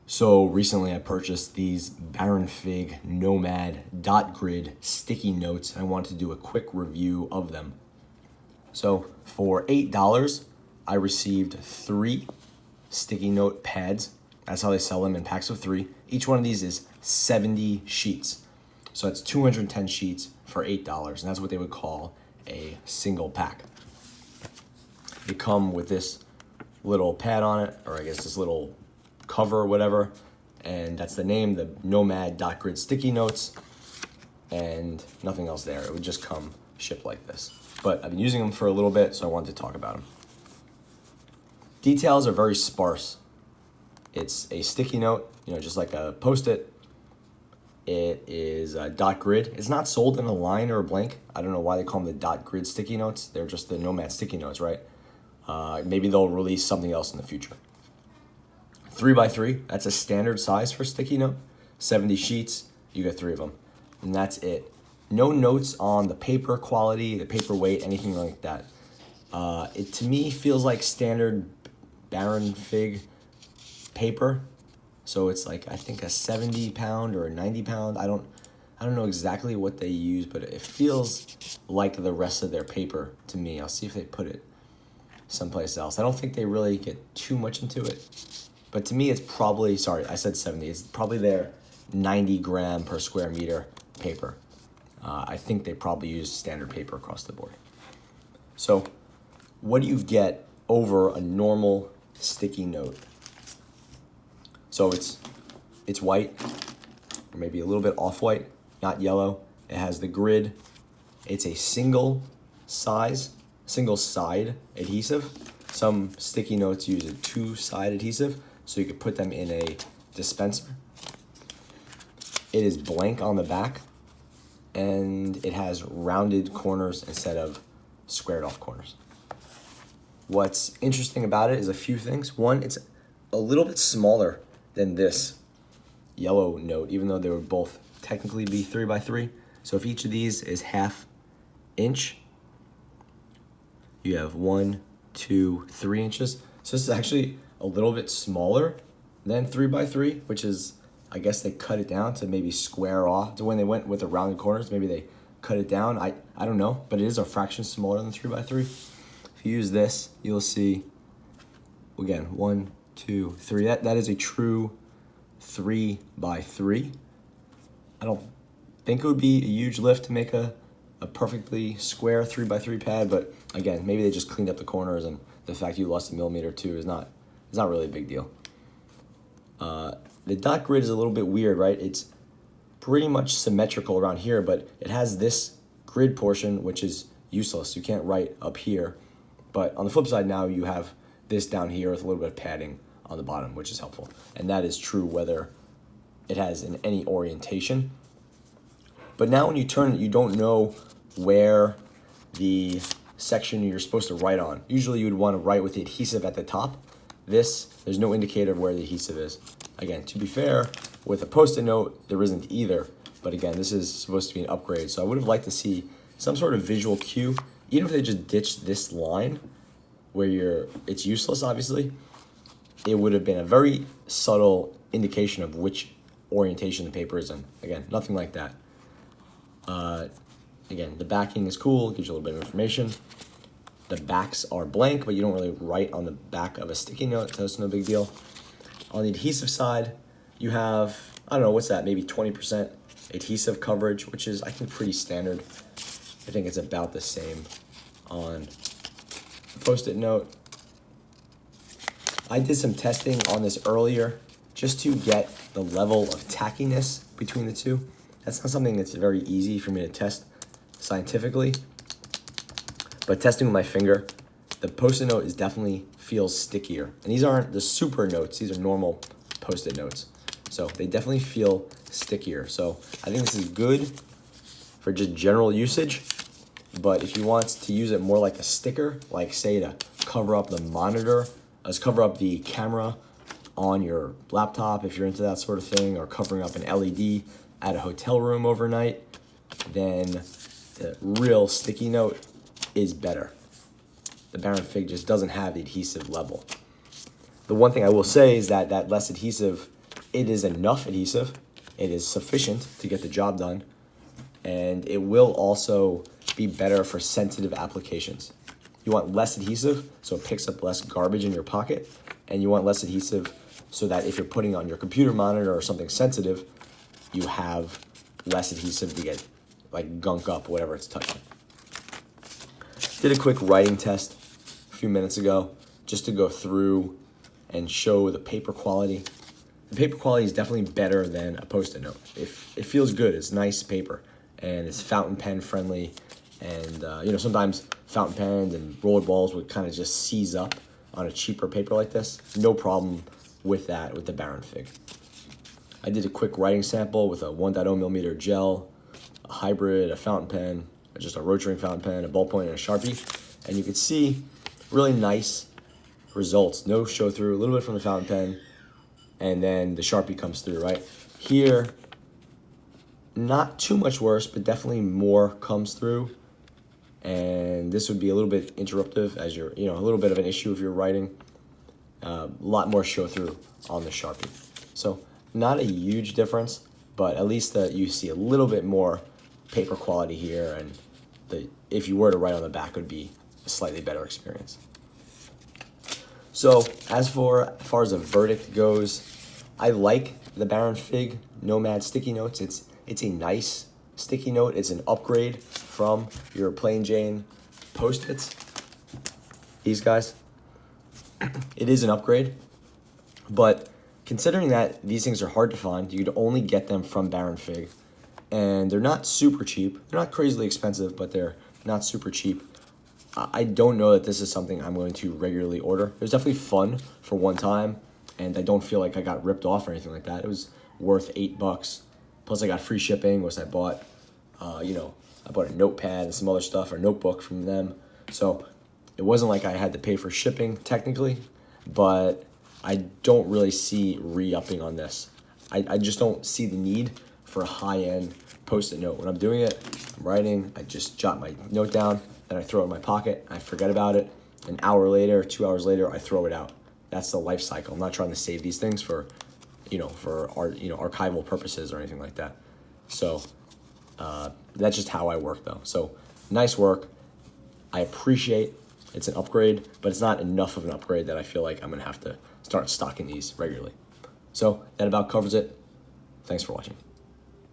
So recently I purchased these Baron Fig Nomad dot grid sticky notes and I wanted to do a quick review of them. So for $8, I received 3 sticky note pads. That's how they sell them in packs of 3. Each one of these is 70 sheets. So that's 210 sheets for $8, and that's what they would call a single pack. They come with this little pad on it, or I guess this little cover or whatever, and that's the name, the Nomad dot grid sticky notes, and nothing else there. It would just come shipped like this. But I've been using them for a little bit, so I wanted to talk about them. Details are very sparse. It's a sticky note, just like a Post-it. It is a dot grid. It's not sold in a line or a blank. I don't know why they call them the dot grid sticky notes. They're just the Nomad sticky notes, right? Maybe they'll release something else in the future. 3x3, that's a standard size for sticky note. 70 sheets, you get 3 of them. And that's it. No notes on the paper quality, the paper weight, anything like that. It to me feels like standard Baron Fig paper. So it's like, I think a 70 pound or a 90 pound. I don't know exactly what they use, but it feels like the rest of their paper to me. I'll see if they put it someplace else. I don't think they really get too much into it. But to me, it's probably, sorry, I said 70. It's probably their 90 gram per square meter paper. I think they probably use standard paper across the board. So what do you get over a normal sticky note? So it's white, or maybe a little bit off-white, not yellow. It has the grid. It's a single side adhesive. Some sticky notes use a 2-side adhesive, so you could put them in a dispenser. It is blank on the back, and it has rounded corners instead of squared off corners. What's interesting about it is a few things. One, it's a little bit smaller than this yellow note, even though they would both technically be 3x3. So if each of these is 1/2 inch, you have 1, 2, 3 inches. So this is actually a little bit smaller than 3x3, which is, I guess they cut it down to maybe square off. So when they went with the rounded corners, maybe they cut it down. I don't know, but it is a fraction smaller than 3x3. If you use this, you'll see, again, 1, 2, 3. That is a true 3x3. I don't think it would be a huge lift to make a perfectly square 3x3 pad, but again, maybe they just cleaned up the corners, and the fact you lost a millimeter or two is not really a big deal. The dot grid is a little bit weird, right? It's pretty much symmetrical around here, but it has this grid portion, which is useless. You can't write up here. But on the flip side, now you have this down here with a little bit of padding on the bottom, which is helpful. And that is true whether it has in any orientation. But now when you turn it, you don't know where the section you're supposed to write on. Usually you would want to write with the adhesive at the top. There's no indicator of where the adhesive is. Again, to be fair, with a Post-it note, there isn't either. But again, this is supposed to be an upgrade. So I would have liked to see some sort of visual cue, even if they just ditched this line where it's useless, obviously. It would have been a very subtle indication of which orientation the paper is in. Again, nothing like that. Again, the backing is cool, gives you a little bit of information. The backs are blank, but you don't really write on the back of a sticky note, so it's no big deal. On the adhesive side, you have, I don't know, what's that, maybe 20% adhesive coverage, which is, I think, pretty standard. I think it's about the same on the Post-it note. I did some testing on this earlier just to get the level of tackiness between the two. That's not something that's very easy for me to test scientifically. But testing with my finger, the Post-it note definitely feels stickier. And these aren't the super notes, these are normal Post-it notes. So they definitely feel stickier. So I think this is good for just general usage. But if you want to use it more like a sticker, like say to cover up the monitor, cover up the camera on your laptop if you're into that sort of thing, or covering up an LED at a hotel room overnight, then the real sticky note is better. The Baron Fig just doesn't have the adhesive level. The one thing I will say is that less adhesive It is enough adhesive. It is sufficient to get the job done. And it will also be better for sensitive applications. You want less adhesive so it picks up less garbage in your pocket. And you want less adhesive so that if you're putting on your computer monitor or something sensitive, you have less adhesive to get like gunk up whatever it's touching. Did a quick writing test a few minutes ago just to go through and show the paper quality. The paper quality is definitely better than a Post-it note. It feels good. It's nice paper and it's fountain pen friendly. And sometimes fountain pens and roller balls would kind of just seize up on a cheaper paper like this. No problem with that with the Baron Fig. I did a quick writing sample with a 1.0 millimeter gel, a hybrid, a fountain pen, just a rotating fountain pen, a ballpoint, and a Sharpie. And you can see really nice results. No show through, a little bit from the fountain pen, and then the Sharpie comes through, right? Here, not too much worse, but definitely more comes through. And this would be a little bit interruptive as you're, a little bit of an issue if you're writing. A lot more show through on the Sharpie. So not a huge difference, but at least you see a little bit more paper quality here, and if you were to write on the back, it would be a slightly better experience. So as far as a verdict goes, I like the Baron Fig Nomad sticky notes. It's a nice sticky note. It's an upgrade from your plain Jane Post-its. These guys. It is an upgrade, but considering that these things are hard to find, you'd only get them from Baron Fig, and they're not super cheap. They're not crazily expensive, but they're not super cheap. I don't know that this is something I'm going to regularly order. It was definitely fun for one time, and I don't feel like I got ripped off or anything like that. It was worth $8. Plus I got free shipping, which I bought, I bought a notepad and some other stuff, or notebook from them. So it wasn't like I had to pay for shipping technically, but I don't really see re-upping on this. I just don't see the need for a high-end Post-it note. When I'm doing it, I'm writing, I just jot my note down, then I throw it in my pocket, I forget about it. An hour later, 2 hours later, I throw it out. That's the life cycle. I'm not trying to save these things for archival purposes or anything like that. So that's just how I work though. So nice work. I appreciate it's an upgrade, but it's not enough of an upgrade that I feel like I'm gonna have to start stocking these regularly. So that about covers it. Thanks for watching.